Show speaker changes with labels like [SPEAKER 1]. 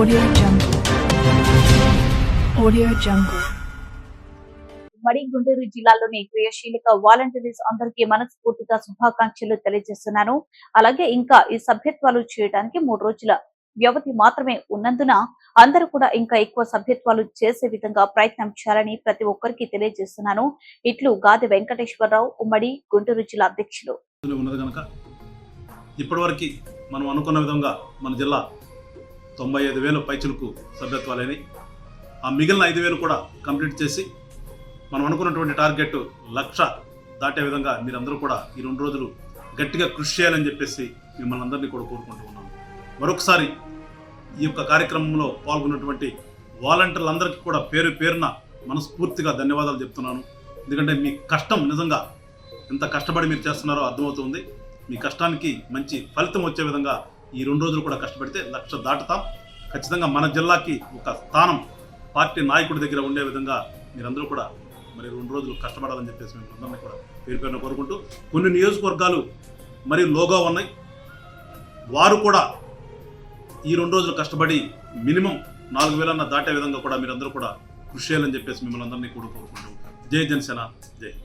[SPEAKER 1] Audio Jungle. Audio Jungle.
[SPEAKER 2] మరి గుంటూరు జిల్లాలోని క్రియాశీలక వాలంటీర్స్ అందరికీ మనస్ఫూర్తిగా శుభాకాంక్షలు తెలియజేస్తున్నాను. అలాగే ఇంకా ఈ సభ్యత్వాలు చేయడానికి 3 రోజుల వ్యవధి మాత్రమే ఉన్నందున అందరూ కూడా ఇంకా ఎక్కువ సభ్యత్వాలు చేసే విధంగా ప్రయత్నం చేయాలని ప్రతి ఒక్కరికి తెలియజేస్తున్నాను. ఇట్లు గాది వెంకటేశ్వరరావు, ఉమ్మడి గుంటూరు జిల్లా అధ్యక్షులు.
[SPEAKER 3] ఇప్పటివరకు మనం అనుకున్న విధంగా మన జిల్లా 95,000 పైచులకు సభ్యత్వాలైనవి. ఆ మిగిలిన 5,000 కూడా కంప్లీట్ చేసి మనం అనుకున్నటువంటి టార్గెట్ 1,00,000 దాటే విధంగా మీరందరూ కూడా ఈ 2 రోజులు గట్టిగా కృషి చేయాలని చెప్పేసి మిమ్మల్ని అందరినీ కూడా కోరుకుంటూ ఉన్నాను. మరొకసారి ఈ యొక్క కార్యక్రమంలో పాల్గొన్నటువంటి వాలంటీర్లందరికీ కూడా పేరు పేరున మనస్ఫూర్తిగా ధన్యవాదాలు చెప్తున్నాను. ఎందుకంటే మీ కష్టం నిజంగా ఎంత కష్టపడి మీరు చేస్తున్నారో అర్థమవుతుంది. మీ కష్టానికి మంచి ఫలితం వచ్చే విధంగా ఈ 2 రోజులు కూడా కష్టపడితే 1,00,000 దాటుతాం. ఖచ్చితంగా మన జిల్లాకి ఒక స్థానం పార్టీ నాయకుడి దగ్గర ఉండే విధంగా మీరందరూ కూడా మరి 2 రోజులు కష్టపడాలని చెప్పేసి మేము అందరినీ కూడా పేరు పేరున కోరుకుంటూ, కొన్ని నియోజకవర్గాలు మరి లోగా ఉన్నాయి, వారు కూడా ఈ 2 రోజులు కష్టపడి మినిమం 4,000 దాటే విధంగా కూడా మీరందరూ కూడా కృషి చేయాలని చెప్పేసి మిమ్మల్ని అందరినీ కూడా కోరుకుంటూ, జై జనసేన, జై.